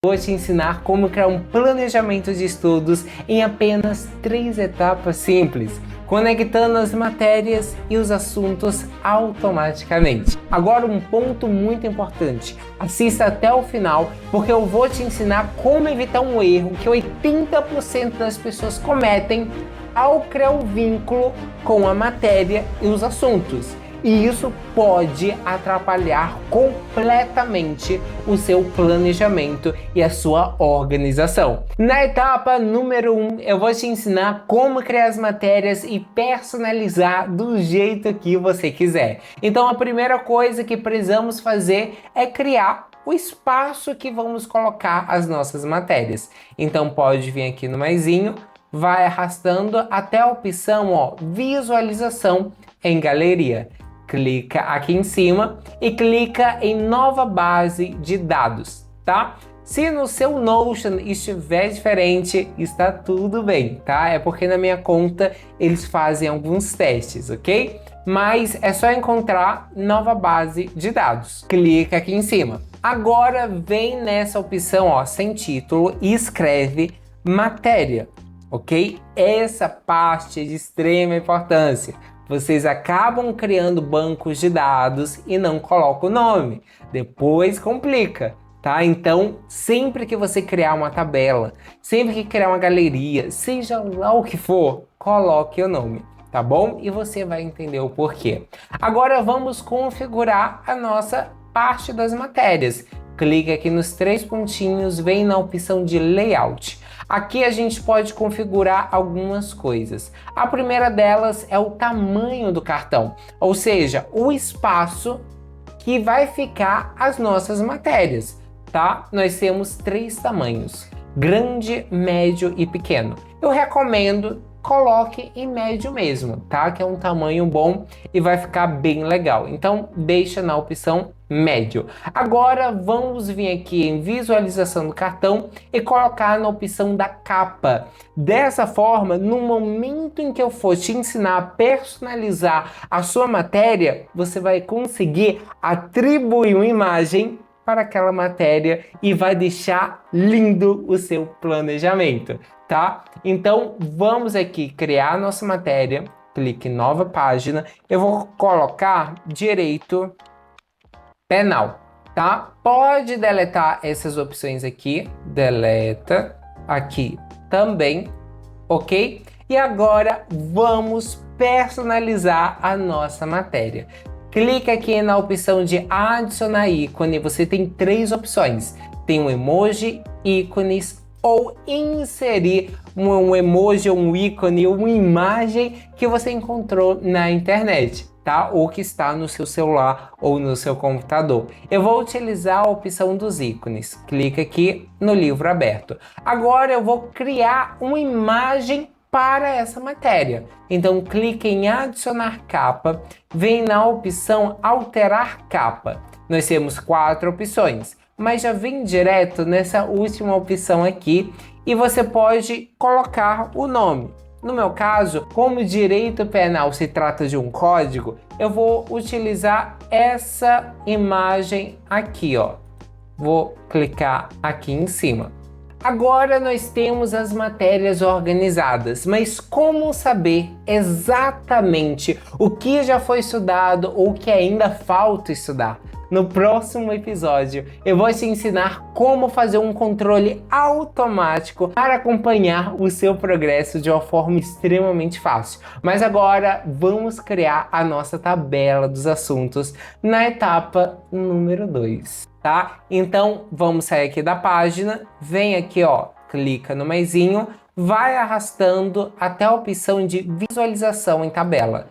Vou te ensinar como criar um planejamento de estudos em apenas 3 etapas simples, conectando as matérias e os assuntos automaticamente. Agora um ponto muito importante, assista até o final porque eu vou te ensinar como evitar um erro que 80% das pessoas cometem ao criar o vínculo com a matéria e os assuntos. E isso pode atrapalhar completamente o seu planejamento e a sua organização. Na etapa número 1, eu vou te ensinar como criar as matérias e personalizar do jeito que você quiser. Então a primeira coisa que precisamos fazer é criar o espaço que vamos colocar as nossas matérias. Então pode vir aqui no maisinho, vai arrastando até a opção visualização em galeria. Clica aqui em cima e clica em nova base de dados, tá? Se no seu Notion estiver diferente, está tudo bem, tá? É porque na minha conta eles fazem alguns testes, ok? Mas é só encontrar nova base de dados. Clica aqui em cima. Agora vem nessa opção, sem título e escreve matéria, ok? Essa parte é de extrema importância. Vocês acabam criando bancos de dados e não colocam o nome. Depois complica, tá? Então, sempre que você criar uma tabela, sempre que criar uma galeria, seja lá o que for, coloque o nome, tá bom? E você vai entender o porquê. Agora vamos configurar a nossa parte das matérias. Clique aqui nos 3 pontinhos, vem na opção de layout. Aqui a gente pode configurar algumas coisas. A primeira delas é o tamanho do cartão, ou seja, o espaço que vai ficar as nossas matérias, tá? Nós temos 3 tamanhos, grande, médio e pequeno. Eu recomendo coloque em médio mesmo, tá? Que é um tamanho bom e vai ficar bem legal. Então deixa na opção médio. Agora vamos vir aqui em visualização do cartão e colocar na opção da capa. Dessa forma, no momento em que eu for te ensinar a personalizar a sua matéria, você vai conseguir atribuir uma imagem para aquela matéria e vai deixar lindo o seu planejamento, tá? Então vamos aqui criar a nossa matéria, clique em nova página, eu vou colocar direito penal, tá? Pode deletar essas opções aqui, deleta aqui também, ok? E agora vamos personalizar a nossa matéria. Clique aqui na opção de adicionar ícone, você tem 3 opções, tem um emoji, ícones ou inserir um emoji, um ícone ou uma imagem que você encontrou na internet, tá? Ou que está no seu celular ou no seu computador. Eu vou utilizar a opção dos ícones. Clica aqui no livro aberto. Agora eu vou criar uma imagem para essa matéria. Então clique em adicionar capa, vem na opção alterar capa. Nós temos 4 opções, mas já vem direto nessa última opção aqui e você pode colocar o nome. No meu caso, como direito penal se trata de um código, eu vou utilizar essa imagem aqui, Vou clicar aqui em cima. Agora nós temos as matérias organizadas, mas como saber exatamente o que já foi estudado ou o que ainda falta estudar? No próximo episódio, eu vou te ensinar como fazer um controle automático para acompanhar o seu progresso de uma forma extremamente fácil. Mas agora, vamos criar a nossa tabela dos assuntos na etapa número 2. Tá? Então, vamos sair aqui da página, vem aqui, clica no maisinho, vai arrastando até a opção de visualização em tabela.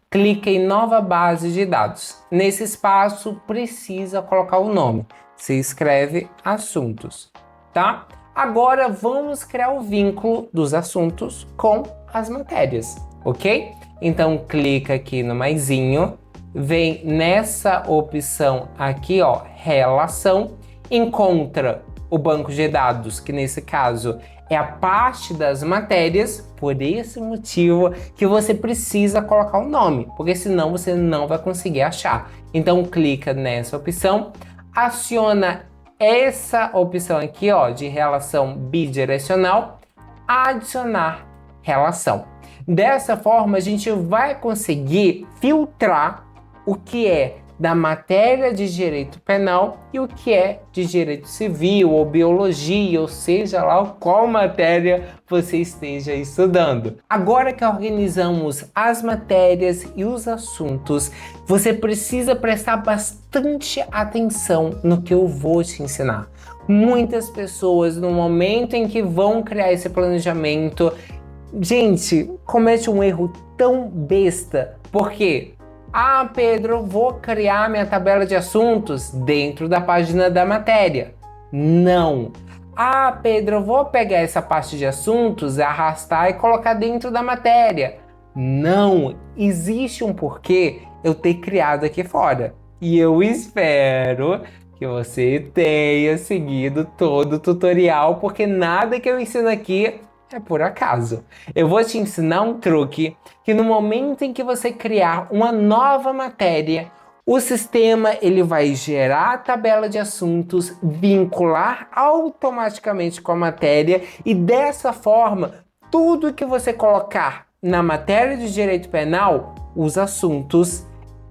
Clica em nova base de dados. Nesse espaço, precisa colocar o nome. Se escreve assuntos, tá? Agora, vamos criar o vínculo dos assuntos com as matérias, ok? Então, clica aqui no maisinho, vem nessa opção aqui, relação, encontra o banco de dados, que nesse caso é a parte das matérias, por esse motivo que você precisa colocar o nome, porque senão você não vai conseguir achar. Então clica nessa opção, aciona essa opção aqui, ó, de relação bidirecional, adicionar relação. Dessa forma, a gente vai conseguir filtrar o que é da matéria de direito penal e o que é de direito civil ou biologia, ou seja lá qual matéria você esteja estudando. Agora que organizamos as matérias e os assuntos, você precisa prestar bastante atenção no que eu vou te ensinar. Muitas pessoas, no momento em que vão criar esse planejamento, gente, comete um erro tão besta. Por quê? Ah, Pedro, vou criar minha tabela de assuntos dentro da página da matéria. Não. Ah, Pedro, vou pegar essa parte de assuntos, arrastar e colocar dentro da matéria. Não. Existe um porquê eu ter criado aqui fora. E eu espero que você tenha seguido todo o tutorial, porque nada que eu ensino aqui é por acaso. Eu vou te ensinar um truque que no momento em que você criar uma nova matéria, o sistema ele vai gerar a tabela de assuntos, vincular automaticamente com a matéria e dessa forma, tudo que você colocar na matéria de direito penal, os assuntos,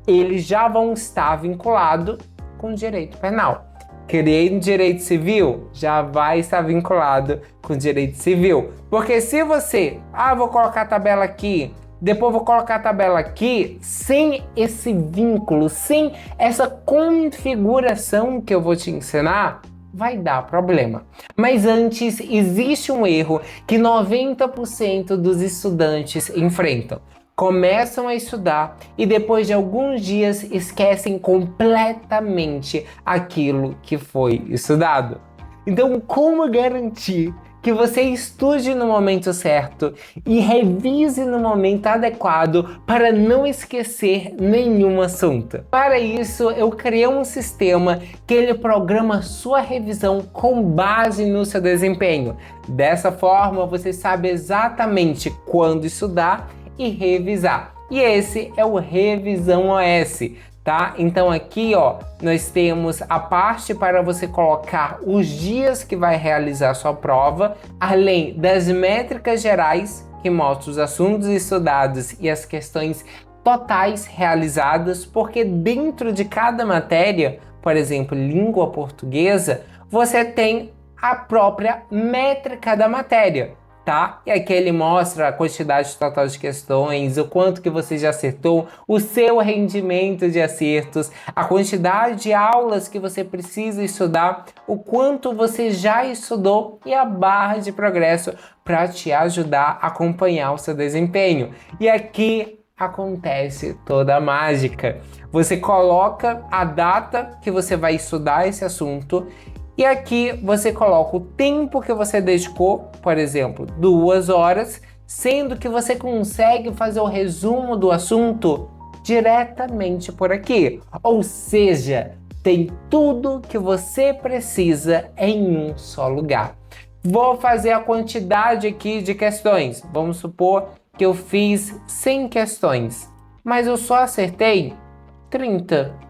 eles já vão estar vinculados com direito penal. Criei no direito civil, já vai estar vinculado com direito civil. Porque se você, vou colocar a tabela aqui, depois vou colocar a tabela aqui, sem esse vínculo, sem essa configuração que eu vou te ensinar, vai dar problema. Mas antes, existe um erro que 90% dos estudantes enfrentam. Começam a estudar e depois de alguns dias esquecem completamente aquilo que foi estudado. Então, como garantir que você estude no momento certo e revise no momento adequado para não esquecer nenhum assunto? Para isso, eu criei um sistema que ele programa sua revisão com base no seu desempenho. Dessa forma, você sabe exatamente quando estudar e revisar. E esse é o Revisão OS, tá? Então aqui, ó, nós temos a parte para você colocar os dias que vai realizar a sua prova, além das métricas gerais que mostram os assuntos estudados e as questões totais realizadas, porque dentro de cada matéria, por exemplo, língua portuguesa, você tem a própria métrica da matéria. Tá? E aqui ele mostra a quantidade total de questões, o quanto que você já acertou, o seu rendimento de acertos, a quantidade de aulas que você precisa estudar, o quanto você já estudou e a barra de progresso para te ajudar a acompanhar o seu desempenho. E aqui acontece toda a mágica. Você coloca a data que você vai estudar esse assunto e aqui você coloca o tempo que você dedicou, por exemplo, 2 horas, sendo que você consegue fazer o resumo do assunto diretamente por aqui. Ou seja, tem tudo que você precisa em um só lugar. Vou fazer a quantidade aqui de questões. Vamos supor que eu fiz 100 questões, mas eu só acertei 30.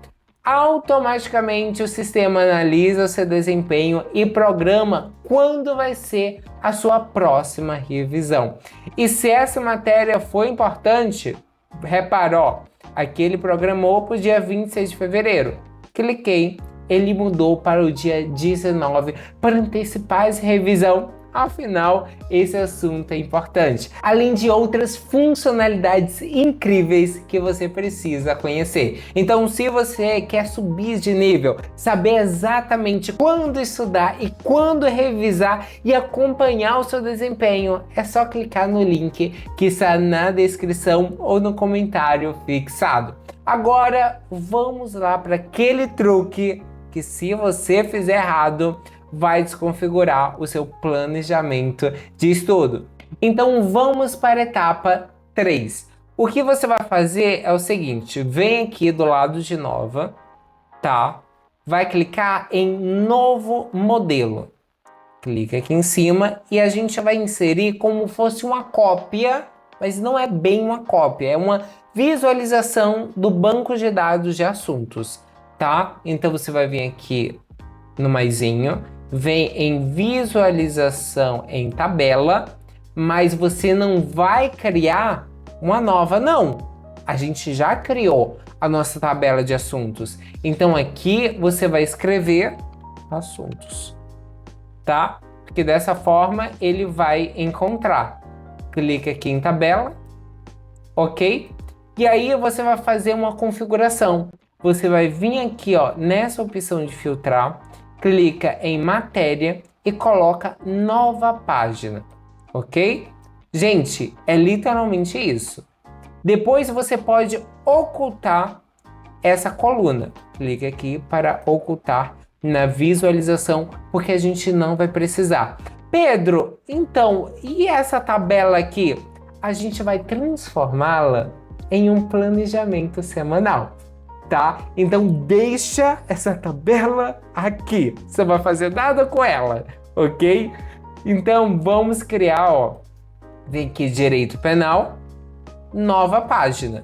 Automaticamente o sistema analisa o seu desempenho e programa quando vai ser a sua próxima revisão. E se essa matéria foi importante, repara, ó, aqui ele programou para o dia 26 de fevereiro. Cliquei, ele mudou para o dia 19 para antecipar essa revisão. Afinal, esse assunto é importante, além de outras funcionalidades incríveis que você precisa conhecer. Então, se você quer subir de nível, saber exatamente quando estudar e quando revisar e acompanhar o seu desempenho, é só clicar no link que está na descrição ou no comentário fixado. Agora, vamos lá para aquele truque que, se você fizer errado, vai desconfigurar o seu planejamento de estudo. Então vamos para a etapa 3. O que você vai fazer é o seguinte, vem aqui do lado de nova, tá? Vai clicar em novo modelo. Clica aqui em cima e a gente vai inserir como fosse uma cópia, mas não é bem uma cópia, é uma visualização do banco de dados de assuntos, tá? Então você vai vir aqui no maisinho, vem em visualização em tabela, mas você não vai criar uma nova, não. A gente já criou a nossa tabela de assuntos. Então aqui você vai escrever assuntos, tá? Porque dessa forma ele vai encontrar. Clica aqui em tabela, ok? E aí você vai fazer uma configuração. Você vai vir aqui, ó, nessa opção de filtrar, clica em matéria e coloca nova página, ok? Gente, é literalmente isso. Depois você pode ocultar essa coluna. Clica aqui para ocultar na visualização, porque a gente não vai precisar. Pedro, então, e essa tabela aqui? A gente vai transformá-la em um planejamento semanal, tá? Então deixa essa tabela aqui. Você vai fazer nada com ela, ok? Então vamos criar, ó. Vem aqui direito penal, nova página.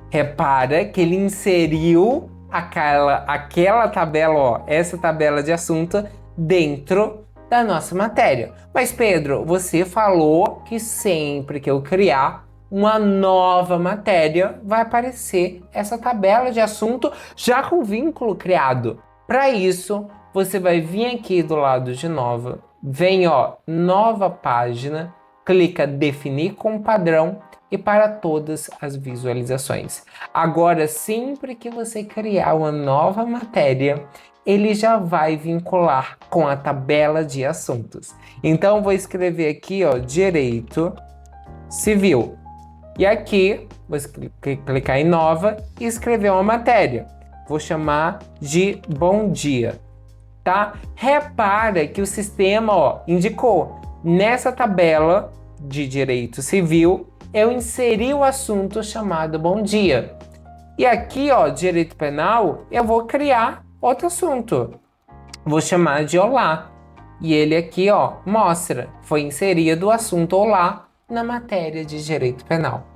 Repara que ele inseriu aquela tabela, ó, essa tabela de assunto dentro da nossa matéria. Mas Pedro, você falou que sempre que eu criar uma nova matéria, vai aparecer essa tabela de assunto já com vínculo criado. Para isso, você vai vir aqui do lado de nova, vem, ó, nova página, clica definir com padrão e para todas as visualizações. Agora, sempre que você criar uma nova matéria, ele já vai vincular com a tabela de assuntos. Então, vou escrever aqui, ó, direito civil. E aqui, vou clicar em nova e escrever uma matéria. Vou chamar de bom dia, tá? Repara que o sistema, ó, indicou nessa tabela de direito civil, eu inseri o assunto chamado bom dia. E aqui, ó, direito penal, eu vou criar outro assunto. Vou chamar de olá. E ele aqui, ó, mostra, foi inserido o assunto olá na matéria de direito penal.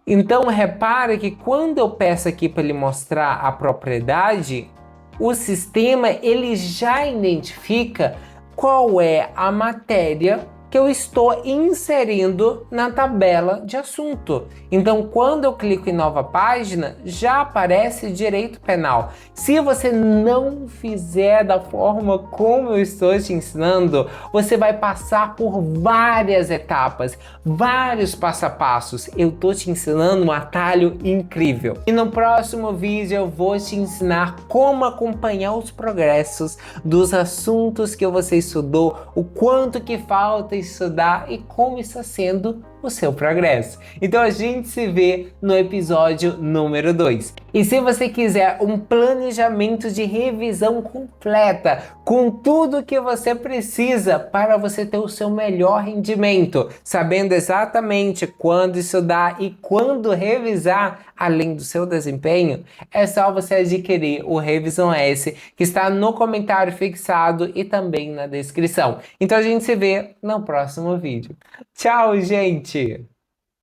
Então, repare que quando eu peço aqui para ele mostrar a propriedade, o sistema ele já identifica qual é a matéria que eu estou inserindo na tabela de assunto. Então, quando eu clico em nova página, já aparece direito penal. Se você não fizer da forma como eu estou te ensinando, você vai passar por várias etapas, vários passo a passos. Eu estou te ensinando um atalho incrível. E no próximo vídeo eu vou te ensinar como acompanhar os progressos dos assuntos que você estudou, o quanto que falta estudar e como está sendo o seu progresso. Então a gente se vê no episódio número 2. E se você quiser um planejamento de revisão completa, com tudo que você precisa para você ter o seu melhor rendimento, sabendo exatamente quando estudar e quando revisar, além do seu desempenho, é só você adquirir o Revisão S, que está no comentário fixado e também na descrição. Então a gente se vê no próximo vídeo. Tchau, gente!